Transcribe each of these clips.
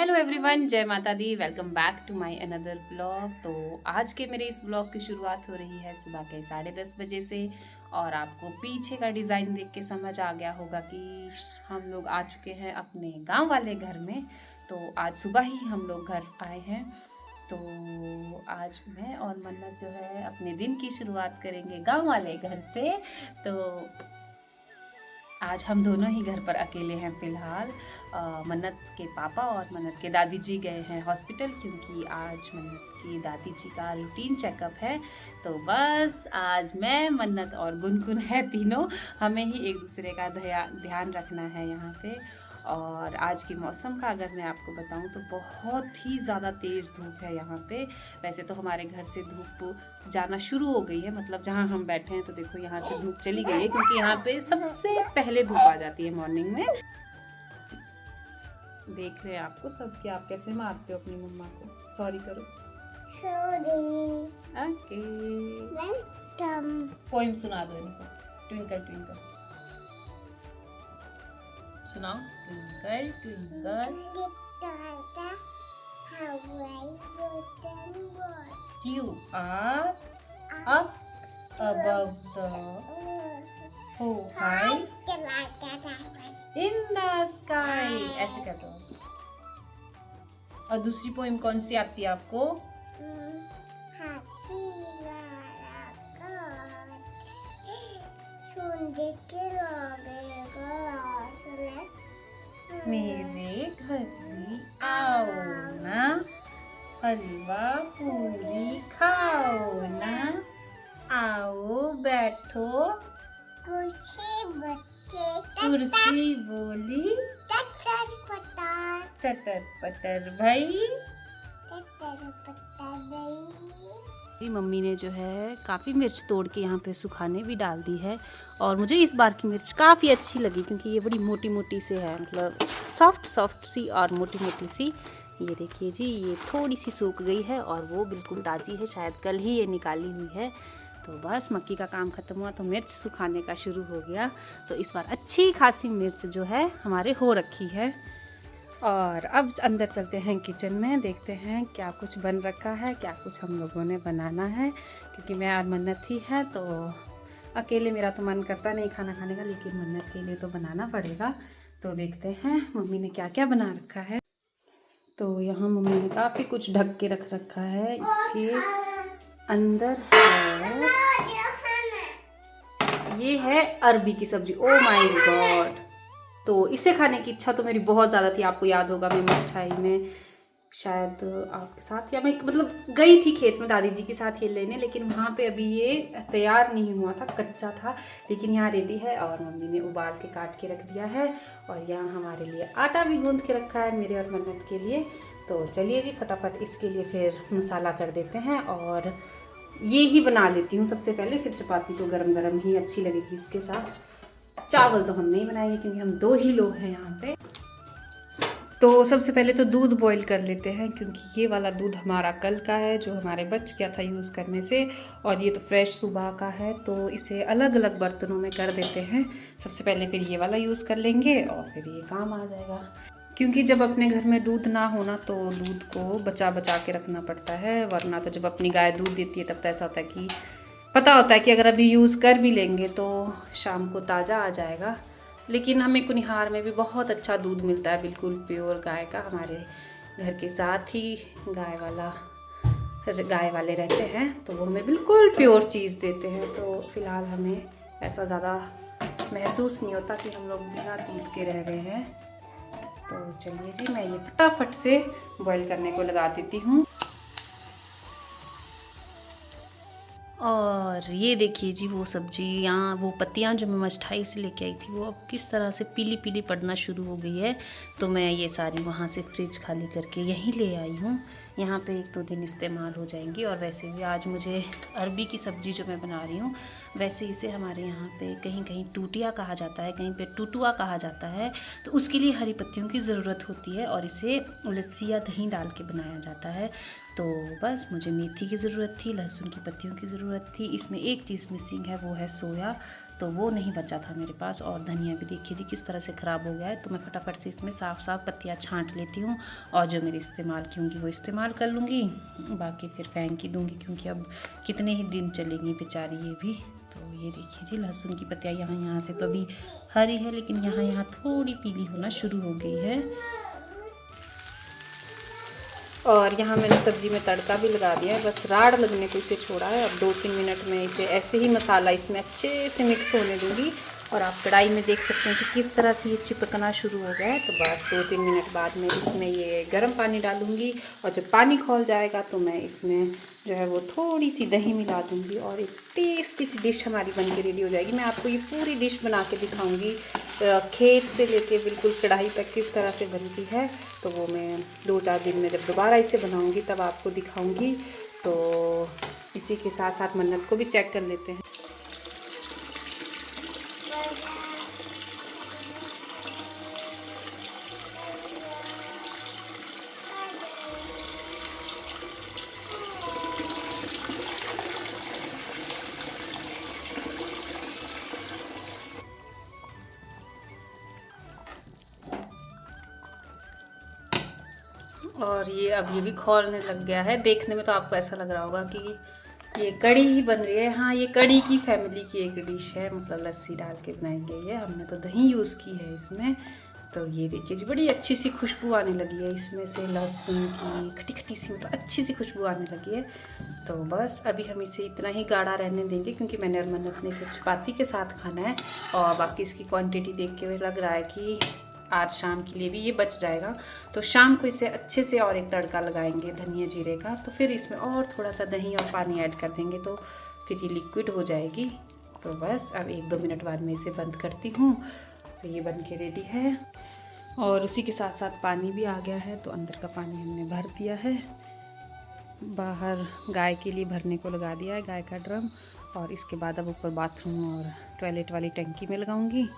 Hello everyone, जय माता दी। Welcome back to my another blog. तो आज के मेरे इस ब्लॉग की शुरुआत हो रही है सुबह के 10:30 बजे से। और आपको पीछे का डिज़ाइन देख के समझ आ गया होगा कि हम लोग आ चुके हैं अपने गांव वाले घर में। तो आज सुबह ही हम लोग घर आए हैं। तो आज मैं और मन्नत जो है अपने दिन की शुरुआत करेंगे गांव वाले घर से। तो आज हम दोनों ही घर पर अकेले हैं फ़िलहाल। मन्नत के पापा और मन्नत के दादी जी गए हैं हॉस्पिटल, क्योंकि आज मन्नत की दादी जी का रूटीन चेकअप है। तो बस आज मैं, मन्नत और गुनगुन है, तीनों हमें ही एक दूसरे का ध्यान रखना है यहाँ पे। और आज के मौसम का अगर मैं आपको बताऊं तो बहुत ही ज़्यादा तेज़ धूप है यहाँ पे। वैसे तो हमारे घर से धूप जाना शुरू हो गई है, मतलब जहाँ हम बैठे हैं तो देखो यहाँ से धूप चली गई है, क्योंकि यहाँ पे सबसे पहले धूप आ जाती है मॉर्निंग में। देख रहे हैं आपको सब कि आप कैसे मारते हो अपनी मम्मा को। सॉरी करो। सॉरी। Okay, welcome. पोएम सुना दो इनको। ट्विंकल ट्विंकल सुनाओ। Twinkle twinkle you are up above the high in the sky। ऐसे कहते हो। और दूसरी पोएम कौन सी आती है आपको? मेरे घर भी आओ ना, हलवा पूरी खाओ ना, आओ बैठो कुर्सी बोली चटर पटर भाई। मम्मी ने जो है काफ़ी मिर्च तोड़ के यहाँ पे सुखाने भी डाल दी है। और मुझे इस बार की मिर्च काफ़ी अच्छी लगी, क्योंकि ये बड़ी मोटी मोटी से है, मतलब सॉफ्ट सॉफ्ट सी और मोटी मोटी सी। ये देखिए जी, ये थोड़ी सी सूख गई है और वो बिल्कुल ताज़ी है, शायद कल ही ये निकाली हुई है। तो बस मक्की का काम ख़त्म हुआ तो मिर्च सुखाने का शुरू हो गया। तो इस बार अच्छी खासी मिर्च जो है हमारे हो रखी है। और अब अंदर चलते हैं किचन में, देखते हैं क्या कुछ बन रखा है, क्या कुछ हम लोगों ने बनाना है। क्योंकि मैं और मन्नत ही है, तो अकेले मेरा तो मन करता नहीं खाना खाने का, लेकिन मन्नत के लिए तो बनाना पड़ेगा। तो देखते हैं मम्मी ने क्या क्या बना रखा है। तो यहाँ मम्मी ने काफ़ी कुछ ढक के रख रखा है। इसके अंदर है, ये है अरबी की सब्जी। Oh my God! तो इसे खाने की इच्छा तो मेरी बहुत ज़्यादा थी। आपको याद होगा मैं मिठाई में शायद आपके साथ, या मैं मतलब गई थी खेत में दादी जी के साथ ये लेने, लेकिन वहाँ पे अभी ये तैयार नहीं हुआ था, कच्चा था। लेकिन यहाँ रेडी है और मम्मी ने उबाल के काट के रख दिया है। और यहाँ हमारे लिए आटा भी गूंद के रखा है, मेरे और मन्नत के लिए। तो चलिए जी फटाफट इसके लिए फिर मसाला कर देते हैं। और ये ही बना लेती हूँ सबसे पहले, फिर चपाती तो गरम गरम ही अच्छी लगेगी इसके साथ। चावल तो हम नहीं बनाएंगे क्योंकि हम 2 ही लोग हैं यहाँ पे। तो सबसे पहले तो दूध बॉईल कर लेते हैं, क्योंकि ये वाला दूध हमारा कल का है जो हमारे बच गया था यूज़ करने से। और ये तो फ्रेश सुबह का है, तो इसे अलग अलग बर्तनों में कर देते हैं सबसे पहले, फिर ये वाला यूज़ कर लेंगे और फिर ये काम आ जाएगा। क्योंकि जब अपने घर में दूध ना होना तो दूध को बचा बचा के रखना पड़ता है, वरना तो जब अपनी गाय दूध देती है तब तो ऐसा होता है कि पता होता है कि अगर अभी यूज़ कर भी लेंगे तो शाम को ताज़ा आ जाएगा। लेकिन हमें कुनिहार में भी बहुत अच्छा दूध मिलता है, बिल्कुल प्योर गाय का। हमारे घर के साथ ही गाय वाले रहते हैं, तो वो हमें बिल्कुल प्योर चीज़ देते हैं। तो फ़िलहाल हमें ऐसा ज़्यादा महसूस नहीं होता कि हम लोग बिना दूध के रह रहे हैं। तो चलिए जी, मैं ये फटाफट से बॉईल करने को लगा देती हूँ। और ये देखिए जी, वो सब्जी यहाँ, वो पत्तियाँ जो मैं मष्ठाई से लेके आई थी, वो अब किस तरह से पीली पीली पड़ना शुरू हो गई है। तो मैं ये सारी वहाँ से फ्रिज खाली करके यहीं ले आई हूँ। यहाँ पे 1-2 दिन इस्तेमाल हो जाएंगी। और वैसे भी आज मुझे अरबी की सब्ज़ी जो मैं बना रही हूँ, वैसे इसे हमारे यहाँ पे कहीं कहीं टूटिया कहा जाता है, कहीं पे टूटुआ कहा जाता है। तो उसके लिए हरी पत्तियों की ज़रूरत होती है और इसे लस्सी या दही डाल के बनाया जाता है। तो बस मुझे मेथी की ज़रूरत थी, लहसुन की पत्तियों की ज़रूरत थी। इसमें एक चीज़ मिसिंग है, वो है सोया। तो वो नहीं बचा था मेरे पास। और धनिया भी देखिए जी किस तरह से ख़राब हो गया है। तो मैं फटाफट से इसमें साफ पत्तियाँ छांट लेती हूँ और जो मेरे इस्तेमाल की होंगी वो इस्तेमाल कर लूँगी, बाकी फिर फेंक ही दूँगी, क्योंकि अब कितने ही दिन चलेंगी बेचारी ये भी। तो ये देखिए जी लहसुन की पत्तियाँ यहाँ से तो अभी हरी है, लेकिन यहाँ थोड़ी पीली होना शुरू हो गई है। और यहाँ मैंने सब्ज़ी में तड़का भी लगा दिया है, बस राड़ लगने को इसे छोड़ा है। अब 2-3 मिनट में इसे ऐसे ही मसाला इसमें अच्छे से मिक्स होने दूँगी। और आप कढ़ाई में देख सकते हैं कि किस तरह से ये चिपकना शुरू हो गया है। तो बस 2-3 मिनट बाद में इसमें ये गर्म पानी डालूँगी, और जब पानी खौल जाएगा तो मैं इसमें जो है वो थोड़ी सी दही मिला दूँगी, और एक टेस्टी सी डिश हमारी बन के रेडी हो जाएगी। मैं आपको ये पूरी डिश बना के दिखाऊँगी, खेत से लेके बिल्कुल कढ़ाई तक किस तरह से बनती है। तो वो मैं 2-4 दिन में जब दोबारा इसे बनाऊँगी तब आपको दिखाऊँगी। तो इसी के साथ साथ मन्नत को भी चेक कर लेते हैं। और ये अब ये भी खौलने लग गया है। देखने में तो आपको ऐसा लग रहा होगा कि ये कड़ी ही बन रही है। हाँ, ये कड़ी की फैमिली की एक डिश है, मतलब लस्सी डाल के बनाई गई है। हमने तो दही यूज़ की है इसमें। तो ये देखिए जी बड़ी अच्छी सी खुशबू आने लगी है इसमें से, लहसुन की खट्टी खट्टी सी, मतलब अच्छी सी खुशबू आने लगी है। तो बस अभी हम इसे इतना ही गाढ़ा रहने देंगे, क्योंकि मैंने और मन्नत ने इसे चपाती के साथ खाना है। और बाकी इसकी क्वांटिटी देख के लग रहा है कि आज शाम के लिए भी ये बच जाएगा। तो शाम को इसे अच्छे से और एक तड़का लगाएंगे धनिया जीरे का। तो फिर इसमें और थोड़ा सा दही और पानी ऐड कर देंगे, तो फिर ये लिक्विड हो जाएगी। तो बस अब 1-2 मिनट बाद मैं इसे बंद करती हूँ। तो ये बन के रेडी है। और उसी के साथ साथ पानी भी आ गया है, तो अंदर का पानी हमने भर दिया है। बाहर गाय के लिए भरने को लगा दिया है, गाय का ड्रम। और इसके बाद अब ऊपर बाथरूम और टॉयलेट वाली टंकी में लगाऊंगी।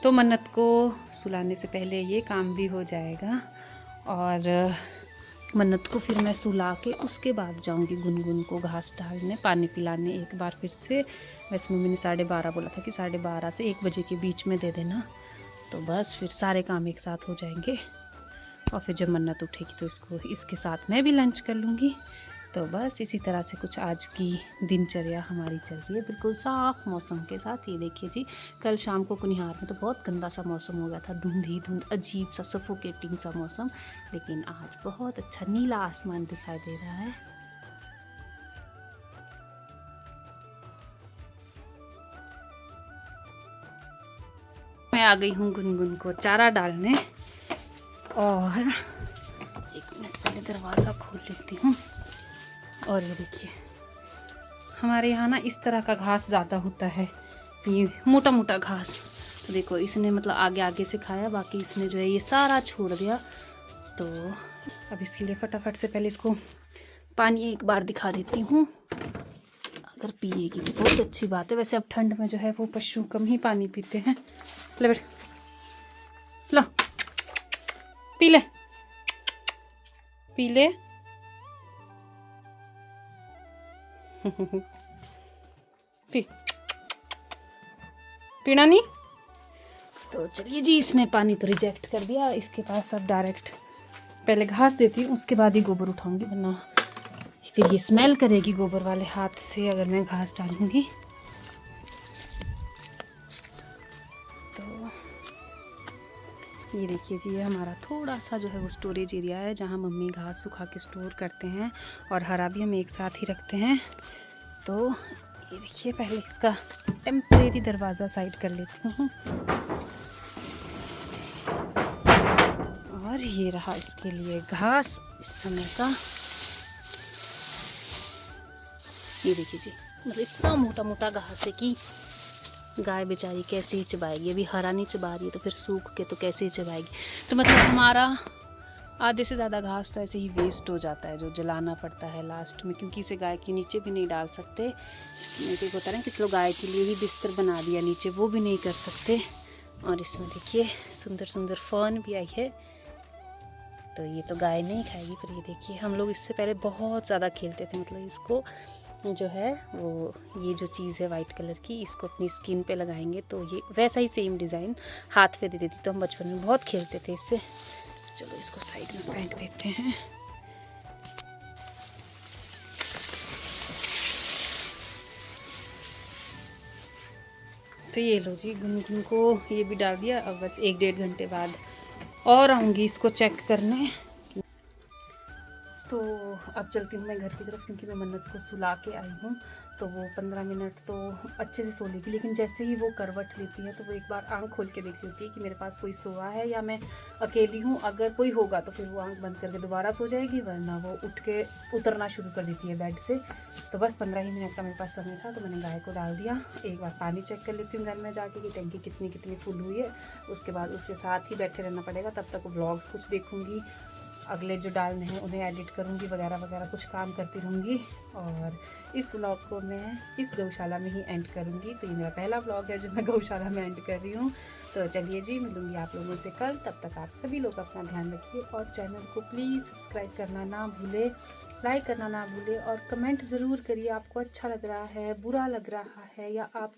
तो मन्नत को सुलाने से पहले ये काम भी हो जाएगा। और मन्नत को फिर मैं सुला के उसके बाद जाऊंगी गुनगुन को घास डालने, पानी पिलाने एक बार फिर से। वैसे मम्मी ने 12:30 बोला था कि 12:30 से 1 बजे के बीच में दे देना। तो बस फिर सारे काम एक साथ हो जाएंगे। और फिर जब मन्नत उठेगी तो इसके साथ मैं भी लंच कर लूँगी। तो बस इसी तरह से कुछ आज की दिनचर्या हमारी चल रही है, बिल्कुल साफ़ मौसम के साथ। ये देखिए जी, कल शाम को कुनिहार में तो बहुत गंदा सा मौसम हो गया था, धुंध अजीब सा सफोकेटिंग सा मौसम। लेकिन आज बहुत अच्छा नीला आसमान दिखाई दे रहा है। मैं आ गई हूँ गुनगुन को चारा डालने, और 1 मिनट पहले दरवाज़ा खोल लेती हूँ। और ये देखिए हमारे यहाँ ना इस तरह का घास ज़्यादा होता है, ये मोटा मोटा घास। तो देखो इसने मतलब आगे आगे से खाया, बाकी इसने जो है ये सारा छोड़ दिया। तो अब इसके लिए फटाफट से पहले इसको पानी एक बार दिखा देती हूँ। अगर पिएगी तो बहुत अच्छी बात है। वैसे अब ठंड में जो है वो पशु कम ही पानी पीते हैं। ले बेटा, लो पी ले, पी ले। पी, पीना नहीं। तो चलिए जी, इसने पानी तो रिजेक्ट कर दिया। इसके पास अब डायरेक्ट पहले घास देती हूँ, उसके बाद ही गोबर उठाऊंगी, वरना फिर ये स्मेल करेगी गोबर वाले हाथ से अगर मैं घास डालूंगी। तो ये देखिए जी, ये हमारा थोड़ा सा जो है वो स्टोरेज एरिया है, जहाँ मम्मी घास सुखा के स्टोर करते हैं, और हरा भी हम एक साथ ही रखते हैं। तो ये देखिए, पहले इसका टेम्परेरी दरवाज़ा साइड कर लेती हूँ। और ये रहा इसके लिए घास इस समय का। ये देखिए जी, मतलब इतना मोटा मोटा घास है कि गाय बेचारी कैसे ही चबाएगी। अभी हरा नहीं चबा रही है, तो फिर सूख के तो कैसे ही चबाएगी। तो मतलब हमारा आधे से ज़्यादा घास तो ऐसे ही वेस्ट हो जाता है, जो जलाना पड़ता है लास्ट में, क्योंकि इसे गाय के नीचे भी नहीं डाल सकते। नहीं होता है ना, किसी लोग गाय के लिए ही बिस्तर बना दिया नीचे, वो भी नहीं कर सकते। और इसमें देखिए सुंदर सुंदर फर्न भी आई है, तो ये तो गाय नहीं खाएगी। पर ये देखिए, हम लोग इससे पहले बहुत ज़्यादा खेलते थे, मतलब इसको जो है वो ये जो चीज़ है वाइट कलर की, इसको अपनी स्किन पे लगाएंगे तो ये वैसा ही सेम डिज़ाइन हाथ पे दे देती। तो हम बचपन में बहुत खेलते थे इससे। चलो इसको साइड में फेंक देते हैं। तो ये लो जी, गुनगुन को ये भी डाल दिया। अब बस 1-1.5 घंटे बाद और आऊँगी इसको चेक करने। तो अब चलती हूँ मैं घर की तरफ, क्योंकि मैं मन्नत को सुला के आई हूँ। तो वो 15 मिनट तो अच्छे से सो लेगी, लेकिन जैसे ही वो करवट लेती है तो वो एक बार आंख खोल के देख लेती है कि मेरे पास कोई सोया है या मैं अकेली हूँ। अगर कोई होगा तो फिर वो आंख बंद करके दोबारा सो जाएगी, वरना वो उठ के उतरना शुरू कर देती है बेड से। तो बस 15 ही मिनट का मेरे पास समय था, तो मैंने गाय को डाल दिया। एक बार पानी चेक कर लेती हूँ घर में जाके कि टंकी कितनी कितनी फुल हुई है। उसके बाद उसके साथ ही बैठे रहना पड़ेगा, तब तक व्लॉग्स कुछ देखूँगी, अगले जो डालने हैं उन्हें एडिट करूँगी, वगैरह वगैरह कुछ काम करती रहूँगी। और इस व्लॉग को मैं इस गौशाला में ही एंड करूँगी। तो ये मेरा पहला व्लॉग है जो मैं गौशाला में एंड कर रही हूँ। तो चलिए जी, मिलूँगी आप लोगों से कल। तब तक आप सभी लोग अपना ध्यान रखिए और चैनल को प्लीज़ सब्सक्राइब करना ना भूले, लाइक करना ना भूले और कमेंट ज़रूर करिए आपको अच्छा लग रहा है, बुरा लग रहा है, या आप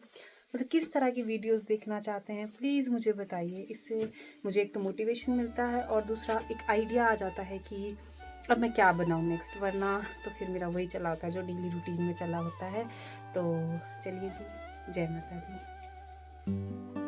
मतलब किस तरह की वीडियोस देखना चाहते हैं, प्लीज़ मुझे बताइए। इससे मुझे एक तो मोटिवेशन मिलता है और दूसरा एक आइडिया आ जाता है कि अब मैं क्या बनाऊँ नेक्स्ट, वरना तो फिर मेरा वही चला होता है जो डेली रूटीन में चला होता है। तो चलिए जी, जय माता दी।